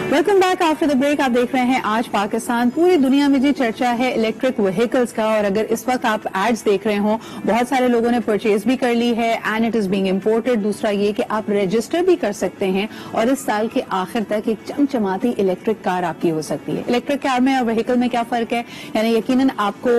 Welcome back after the break. आप देख रहे हैं आज पाकिस्तान। पूरी दुनिया में जी चर्चा है इलेक्ट्रिक व्हीकल्स का, और अगर इस वक्त आप एड्स देख रहे हो, बहुत सारे लोगों ने परचेज भी कर ली है and it is being imported. दूसरा ये कि आप रजिस्टर भी कर सकते हैं और इस साल के आखिर तक एक चमचमाती इलेक्ट्रिक कार आपकी हो सकती है। इलेक्ट्रिक कार में और व्हीकल में क्या फर्क है? यानी यकीनन आपको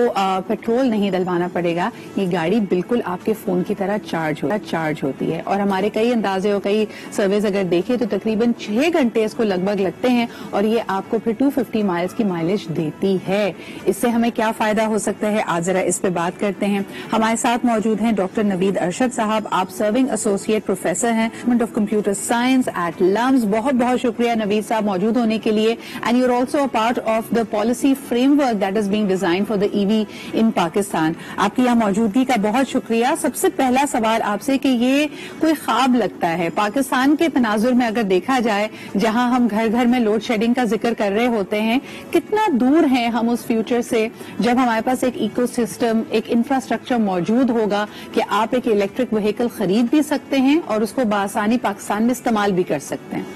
पेट्रोल नहीं डलवाना पड़ेगा, ये गाड़ी बिल्कुल आपके फोन की तरह चार्ज होती है। और हमारे कई अंदाजे और कई सर्वेज अगर देखें तो तकरीबन 6 घंटे इसको लगभग लगते हैं और ये आपको फिर 250 माइल्स की माइलेज देती है। इससे हमें क्या फायदा हो सकता है, आज जरा इस पे बात करते हैं। हमारे साथ मौजूद हैं डॉक्टर नवीद अरशद साहब। आप सर्विंग एसोसिएट प्रोफेसर हैं department of computer science at LUMS. बहुत बहुत शुक्रिया नवीद साहब मौजूद होने के लिए। And you are also a part of the policy framework that is being design for the EV in Pakistan. आपकी यहाँ मौजूदगी का बहुत शुक्रिया। सबसे पहला सवाल आपसे कि ये कोई ख्वाब लगता है पाकिस्तान के तनाजुर में, अगर देखा जाए जहां हम घर घर में लोड शेडिंग का जिक्र कर रहे होते हैं, कितना दूर हैं हम उस फ्यूचर से जब हमारे पास एक इकोसिस्टम, एक इंफ्रास्ट्रक्चर मौजूद होगा कि आप एक इलेक्ट्रिक व्हीकल खरीद भी सकते हैं और उसको बआसानी पाकिस्तान में इस्तेमाल भी कर सकते हैं।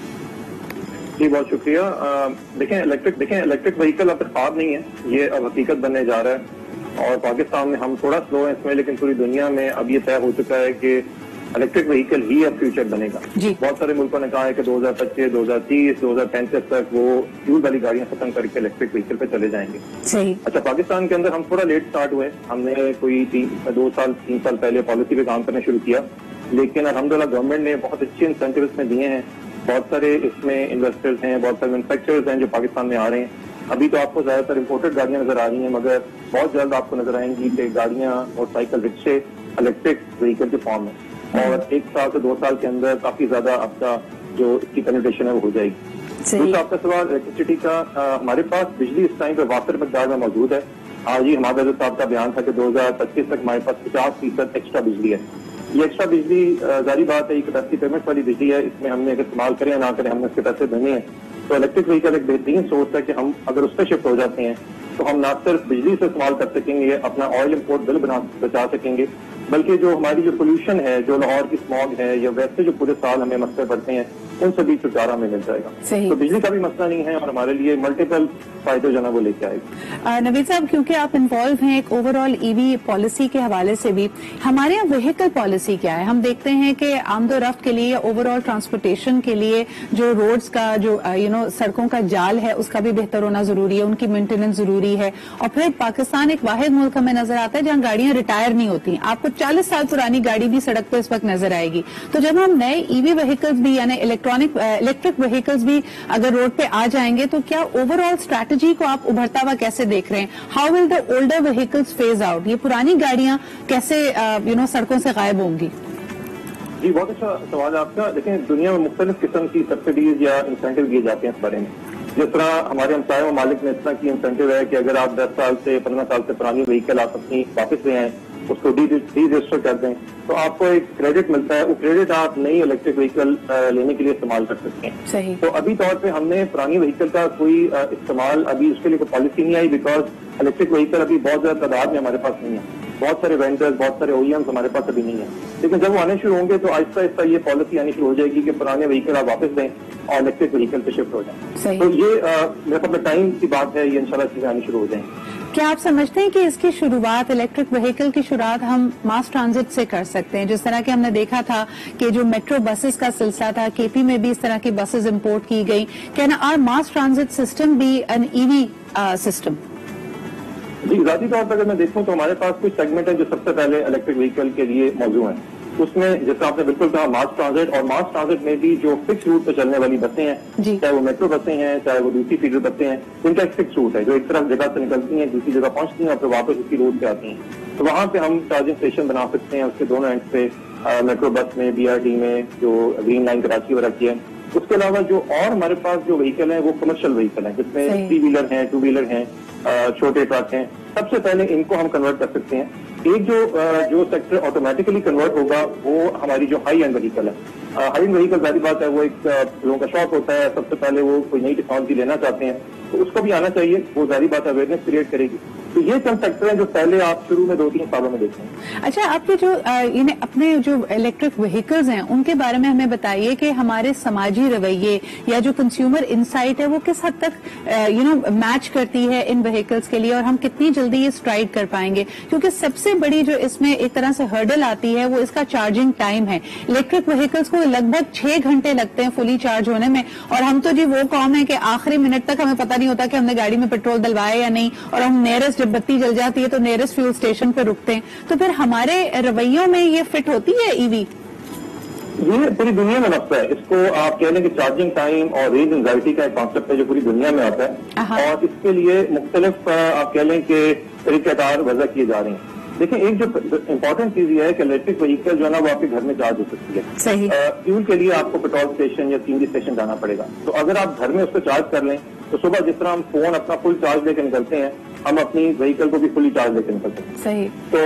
जी बहुत शुक्रिया। देखें इलेक्ट्रिक व्हीकल अब ख्वाब नहीं है, ये अब हकीकत बनने जा रहा है। और पाकिस्तान में हम थोड़ा स्लो हैं इसमें, लेकिन पूरी दुनिया में अब ये तय हो चुका है कि इलेक्ट्रिक व्हीकल ही अब फ्यूचर बनेगा। बहुत सारे मुल्कों ने कहा है कि 2025, 2030, 2035 तक वो फ्यूल वाली गाड़ियां खत्म करके इलेक्ट्रिक व्हीकल पे चले जाएंगे। सही। अच्छा, पाकिस्तान के अंदर हम थोड़ा लेट स्टार्ट हुए। हमने कोई 2 साल 3 साल पहले पॉलिसी पे काम करना शुरू किया, लेकिन अल्हम्दुलिल्लाह गवर्नमेंट ने बहुत अच्छे इंसेंटिव इसमें दिए हैं। बहुत सारे इसमें इन्वेस्टर्स हैं, बहुत सारे मैन्युफैक्चरर्स हैं जो पाकिस्तान में आ रहे हैं। अभी तो आपको ज्यादातर इम्पोर्टेड गाड़ियां नजर आ रही हैं, मगर बहुत जल्द आपको नजर आएंगी कि गाड़ियां, मोटरसाइकिल, रिक्शे इलेक्ट्रिक व्हीकल के फॉर्म में, और 1 साल से 2 साल के अंदर काफी ज्यादा आपका जो इसकी पेनिट्रेशन है वो हो जाएगी। दूसरा आपका सवाल इलेक्ट्रिसिटी का, हमारे पास बिजली इस टाइम पे वाफिर मकदार में मौजूद है। आज ही हमारे साहब का बयान था कि 2025 तक हमारे पास 50% एक्स्ट्रा बिजली है। ये एक्स्ट्रा बिजली जारी बात है, ये कैपेसिटी पेमेंट वाली बिजली है, इसमें हमने अगर इस्तेमाल करें या ना करें हमने उसके पैसे देने हैं। तो इलेक्ट्रिक व्हीकल एक बेहतरीन सोर्स है कि हम अगर उस पर शिफ्ट हो जाते हैं तो हम ना सिर्फ बिजली से इस्तेमाल कर सकेंगे, अपना ऑयल इम्पोर्ट बिल बचा सकेंगे, बल्कि जो हमारी जो पोल्यूशन है, जो लाहौर की स्मॉग है, या वैसे जो पूरे साल हमें मसले पड़ते हैं, उन सभी छुटकारा हमें मिल जाएगा। तो बिजली का भी मसला नहीं है और हमारे लिए मल्टीपल फायदे जो है वो लेके आएगा। नवीद साहब, क्योंकि आप इन्वॉल्व हैं एक ओवरऑल ईवी पॉलिसी के हवाले से भी, हमारे यहाँ व्हीकल पॉलिसी क्या है? हम देखते हैं कि आमदोरफ्त के लिए या ओवरऑल ट्रांसपोर्टेशन के लिए जो रोड्स का जो सड़कों का जाल है उसका भी बेहतर होना जरूरी है, उनकी मेंटेनेंस जरूरी है। और फिर पाकिस्तान एक वाहिद मुल्क हमें नजर आता है जहाँ गाड़ियां रिटायर नहीं होती। आपको 40 साल पुरानी गाड़ी भी सड़क पर इस वक्त नजर आएगी। तो जब हम नए ईवी व्हीकल्स भी यानी इलेक्ट्रिक व्हीकल्स भी अगर रोड पे आ जाएंगे, तो क्या ओवरऑल स्ट्रैटेजी को आप उभरता हुआ कैसे देख रहे हैं? How will the older vehicles phase out? ये पुरानी गाड़ियां कैसे सड़कों से गायब होंगी? जी बहुत अच्छा सवाल है आपका। लेकिन दुनिया में मुख्तलिफ किस्म की सब्सिडीज या इंसेंटिव दिए जाते हैं इस बारे में। जिस तरह हमारे हमसाये ममालिक में इस तरह की इंसेंटिव है कि अगर आप 10 साल से 15 साल से पुरानी व्हीकल आप अपनी वापस ले आए, उसको डी रजिस्टर कर दें, तो आपको एक क्रेडिट मिलता है। वो क्रेडिट आप नई इलेक्ट्रिक व्हीकल लेने के लिए इस्तेमाल कर सकते हैं। सही। तो अभी तौर पे हमने पुरानी व्हीकल का कोई इस्तेमाल, अभी उसके लिए कोई पॉलिसी नहीं आई, बिकॉज इलेक्ट्रिक व्हीकल अभी बहुत ज्यादा तादाद में हमारे पास नहीं है। बहुत सारे वेंडर्स, बहुत सारे ओईएम्स हमारे पास अभी नहीं है। लेकिन जब वो आने शुरू होंगे तो आहिस्ता आहिस्ता ये पॉलिसी आनी शुरू हो जाएगी कि पुराने व्हीकल आप वापस दें और इलेक्ट्रिक व्हीकल पे शिफ्ट हो जाए। तो ये मेरे पास टाइम की बात है, ये इंशाल्लाह चीजें आनी शुरू हो जाएंगी। क्या आप समझते हैं कि इसकी शुरुआत, इलेक्ट्रिक व्हीकल की शुरुआत हम मास ट्रांजिट से कर सकते हैं? जिस तरह के हमने देखा था कि जो मेट्रो बसेस का सिलसिला था, केपी में भी इस तरह की बसेस इंपोर्ट की गई। Can our mass transit system be an EV system? जी, जाती तौर पर अगर मैं देखूं तो हमारे पास कुछ सेगमेंट है जो सबसे पहले इलेक्ट्रिक व्हीकल के लिए मौजूद है। उसमें जैसा आपने बिल्कुल कहा मास ट्रांजिट, और मास ट्रांजिट में भी जो फिक्स रूट पे चलने वाली बसें हैं, चाहे वो मेट्रो बसें हैं, चाहे वो दूसरी फीडर बसें हैं, उनका एक फिक्स रूट है जो एक तरफ जगह से निकलती हैं, दूसरी जगह पहुंचती हैं और फिर वापस उसी रोड पे आती हैं। तो वहां पे हम चार्जिंग स्टेशन बना सकते हैं उसके दोनों एंड पे, मेट्रो बस में, BRT में, जो ग्रीन लाइन कराची में रखी है। उसके अलावा जो और हमारे पास जो व्हीकल है वो कमर्शियल व्हीकल है, जिसमें 3 व्हीलर हैं, 2 व्हीलर हैं, छोटे ट्रक हैं। सबसे पहले इनको हम कन्वर्ट कर सकते हैं। एक जो सेक्टर ऑटोमेटिकली कन्वर्ट होगा वो हमारी जो हाई एंड व्हीकल है। हाई एंड व्हीकल जारी बात है वो एक लोगों का शौक होता है, सबसे पहले वो कोई नई टेक्नोलॉजी लेना चाहते हैं, तो उसको भी आना चाहिए। वो जारी बात अवेयरनेस क्रिएट करेगी। تو یہ چند سیکٹر ہیں جو پہلے آپ شروع میں 2-3 سالوں میں دیکھیں گے. اچھا، آپ کے جو اپنے جو الیکٹرک وہیکلز ہیں ان کے بارے میں ہمیں بتائیے کہ ہمارے سماجی رویے یا جو کنزیومر انسائٹ ہے وہ کس حد تک میچ کرتی ہے ان وہیکلز کے لیے، اور ہم کتنی جلدی یہ اسٹرائڈ کر پائیں گے؟ کیونکہ سب سے بڑی جو اس میں ایک طرح سے ہرڈل آتی ہے وہ اس کا چارجنگ ٹائم ہے. الیکٹرک وہیکلز کو لگ بھگ 6 گھنٹے لگتے ہیں فلی چارج ہونے میں، اور ہم تو جی وہ قوم ہے کہ آخری منٹ تک ہمیں پتہ نہیں ہوتا کہ ہم نے گاڑی میں پیٹرول ڈلوایا یا نہیں، اور ہم نیئرسٹ جب بتی جل جاتی ہے تو نیئرسٹ فیول اسٹیشن پہ رکتے ہیں. تو پھر ہمارے رویوں میں یہ فٹ ہوتی ہے ای وی؟ یہ پوری دنیا میں مسئلہ ہے. اس کو آپ کہہ لیں کہ چارجنگ ٹائم اور رینج انزائٹی کا ایک کانسیپٹ ہے جو پوری دنیا میں آتا ہے، اور اس کے لیے مختلف آپ کہہ لیں کہ طریقہ کار وضع کیے جا رہے ہیں. دیکھیں، ایک جو امپورٹنٹ چیز یہ ہے کہ الیکٹرک وہیکل جو ہے نا وہ آپ کے گھر میں چارج ہو سکتی ہے. فیول کے لیے آپ کو پیٹرول اسٹیشن یا سی این جی اسٹیشن جانا پڑے گا. تو اگر آپ گھر میں اس کو چارج کر لیں تو صبح جس طرح ہم فون اپنا فل چارج لے کے نکلتے ہیں، ہم اپنی وہیکل کو بھی فلی چارج لے کے نکلتے ہیں. صحیح. تو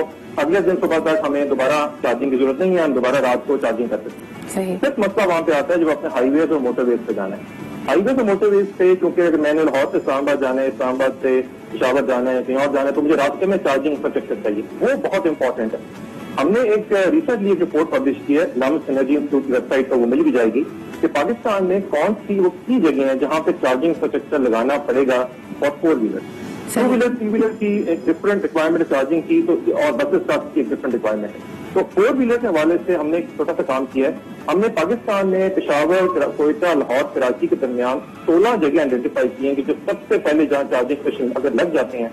اگلے دن صبح تک ہمیں دوبارہ چارجنگ کی ضرورت نہیں ہے، ہم دوبارہ رات کو چارجنگ کر سکتے ہیں. صرف مسئلہ وہاں پہ آتا ہے جب اپنے ہائی ویز اور موٹر ویز پہ جانا ہے. ہائی ویز اور موٹر ویز پہ کیونکہ اگر میں نے لاہور سے اسلام آباد جانا ہے، اسلام آباد سے پشاور جانا ہے، کہیں اور جانا ہے، تو مجھے راستے میں چارجنگ انفراسٹرکچر چاہیے. وہ بہت امپورٹنٹ ہے. ہم نے ایک ریسنٹلی ایک رپورٹ پبلش کی ہے لامس انرجی انسٹیٹیوٹ کی ویب سائٹ پر، وہ مل بھی جائے گی، کہ پاکستان میں کون سی وہ کی جگہ ہیں جہاں پہ چارجنگ انفراسٹرکچر لگانا پڑے گا فار 4 ویلر. 2 ویلر 3 ویلر کی ایک ڈفرنٹ ریکوائرمنٹ چارجنگ کی، تو اور بسز ٹرکس کی ایک ڈفرنٹ ریکوائرمنٹ ہے. تو 4 ویلر کے حوالے سے ہم نے ایک چھوٹا سا کام کیا ہے. ہم نے پاکستان میں پشاور، کوئٹہ، لاہور، کراچی کے درمیان 16 جگہ آئیڈینٹیفائی کی ہیں کہ جو سب سے پہلے جہاں چارجنگ اسٹیشن اگر لگ جاتے ہیں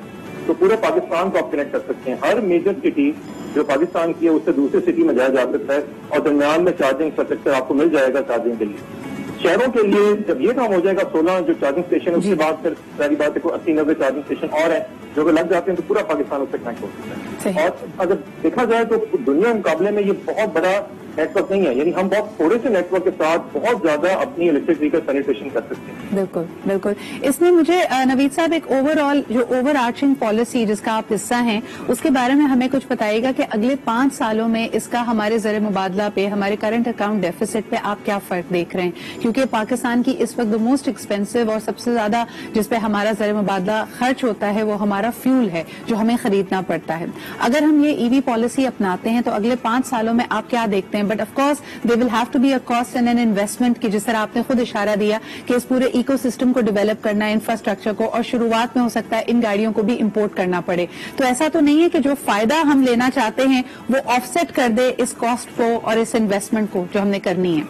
تو پورے پاکستان کو آپ کنیکٹ کر سکتے ہیں. ہر میجر سٹی جو پاکستان کی ہے اس سے دوسری سٹی میں جایا جا سکتا ہے، اور درمیان میں چارجنگ انفراسٹرکچر آپ کو مل جائے گا چارجنگ کے لیے. شہروں کے لیے جب یہ کام ہو جائے گا 16 جو چارجنگ اسٹیشن، اس کے بعد پھر ساری بات ہے کوئی 80-90 چارجنگ اسٹیشن اور ہیں جو اگر لگ جاتے ہیں تو پورا پاکستان اس سے کنیکٹ ہو سکتا ہے. اور اگر دیکھا جائے تو دنیا کے مقابلے میں یہ بہت بڑا نیٹ ورک نہیں ہے، یعنی ہم بہت تھوڑے سے نیٹ ورک کے ساتھ بہت زیادہ اپنی الیکٹرک وہیکل پینیٹریشن کر سکتے ہیں. بالکل بالکل. اس میں مجھے نوید صاحب ایک اوور آرچنگ پالیسی جس کا آپ حصہ ہیں اس کے بارے میں ہمیں کچھ بتائیے گا کہ اگلے 5 سالوں میں اس کا ہمارے زر مبادلہ پہ، ہمارے کرنٹ اکاؤنٹ ڈیفیسٹ پہ آپ کیا فرق دیکھ رہے ہیں؟ کیونکہ پاکستان کی اس وقت موسٹ ایکسپینسو اور سب سے زیادہ جس پہ ہمارا زر مبادلہ خرچ ہوتا ہے وہ ہمارا فیول ہے جو ہمیں خریدنا پڑتا ہے. اگر ہم یہ ای وی پالیسی اپناتے ہیں تو اگلے 5 سالوں میں آپ کیا دیکھتے ہیں؟ But of course they will have to be a cost and an investment کی، جس طرح آپ نے خود اشارہ دیا کہ اس پورے ایکو سسٹم کو ڈیولپ کرنا ہے، انفراسٹرکچر کو، اور شروعات میں ہو سکتا ہے ان گاڑیوں کو بھی امپورٹ کرنا پڑے. تو ایسا تو نہیں ہے کہ جو فائدہ ہم لینا چاہتے ہیں وہ آف سیٹ کر دے اس کاسٹ کو اور اس انویسٹمنٹ کو جو ہم نے کرنی ہے؟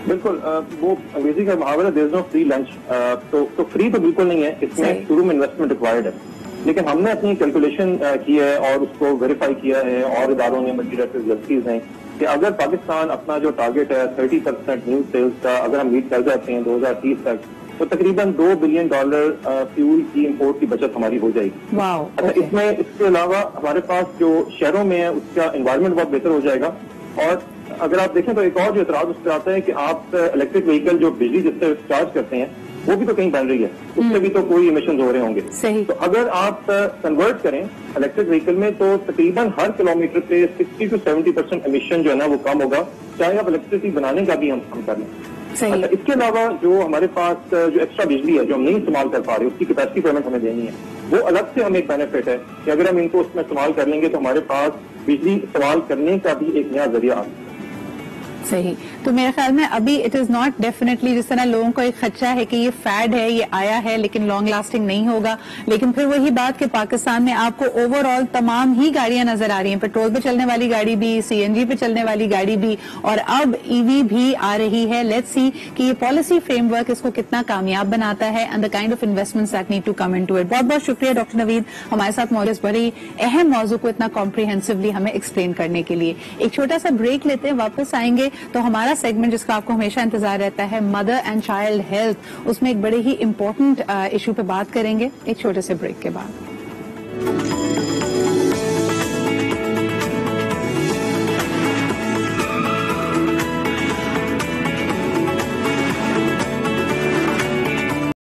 بالکل. وہ انگریزی کا محاورہ دیر از نو فری لنچ. تو فری تو بالکل نہیں ہے، اس میں شروع میں انویسٹمنٹ ریکوائرڈ ہے. لیکن ہم نے اپنی کیلکولیشن کی ہے اور اس کو ویریفائی کیا ہے، اور اداروں نے ملٹی ایجنسیز ہیں، کہ اگر پاکستان اپنا جو ٹارگیٹ ہے 30% نیو سیلز کا اگر ہم میٹ کر جاتے ہیں 2030 تک، تو تقریباً $2 بلین فیول کی امپورٹ کی بچت ہماری ہو جائے گی. اچھا، اس کے علاوہ ہمارے پاس جو شہروں میں ہے اس کا انوائرمنٹ بہت بہتر ہو جائے گا. اور اگر آپ دیکھیں تو ایک اور جو اعتراض اس پہ آتا ہے کہ آپ الیکٹرک وہیکل جو بجلی جس سے چارج کرتے ہیں وہ بھی تو کہیں بن رہی ہے، اس سے بھی تو کوئی ایمیشن ہو رہے ہوں گے. تو اگر آپ کنورٹ کریں الیکٹرک وہیکل میں تو تقریباً ہر کلومیٹر پہ 60 to 70% ایمیشن جو ہے نا وہ کم ہوگا، چاہے آپ الیکٹریسٹی بنانے کا بھی ہم کر لیں. اچھا، اس کے علاوہ جو ہمارے پاس جو ایکسٹرا بجلی ہے جو ہم نہیں استعمال کر پا رہے اس کی کیپیسٹی پیمنٹ ہمیں دینی ہے، وہ الگ سے ہمیں ایک بینیفٹ ہے کہ اگر ہم ان کو اس میں استعمال کر لیں گے تو ہمارے پاس بجلی استعمال کرنے کا بھی ایک نیا ذریعہ آتا ہے. صحیح. تو میرے خیال میں ابھی اٹ از ناٹ ڈیفینیٹلی، جس طرح لوگوں کو ایک خدشہ ہے کہ یہ فیڈ ہے، یہ آیا ہے لیکن لانگ لاسٹنگ نہیں ہوگا. لیکن پھر وہی بات کہ پاکستان میں آپ کو اوور آل تمام ہی گاڑیاں نظر آ رہی ہیں، پیٹرول پہ چلنے والی گاڑی بھی، سی این جی پہ چلنے والی گاڑی بھی، اور اب ای وی بھی آ رہی ہے. لیٹس سی کہ یہ پالیسی فریم ورک اس کو کتنا کامیاب بناتا ہے and the kind of investments that need to come into it. بہت بہت شکریہ ڈاکٹر نوید ہمارے ساتھ موجود، بڑی اہم موضوع کو اتنا کمپریہنسولی ہمیں ایکسپلین کرنے کے لیے. ایک چھوٹا سا بریک لیتے ہیں، واپس آئیں گے تو ہمارا سیگمنٹ جس کا آپ کو ہمیشہ انتظار رہتا ہے مدر اینڈ چائلڈ ہیلتھ، اس میں ایک بڑے ہی امپورٹنٹ ایشو پہ بات کریں گے ایک چھوٹے سے بریک کے بعد.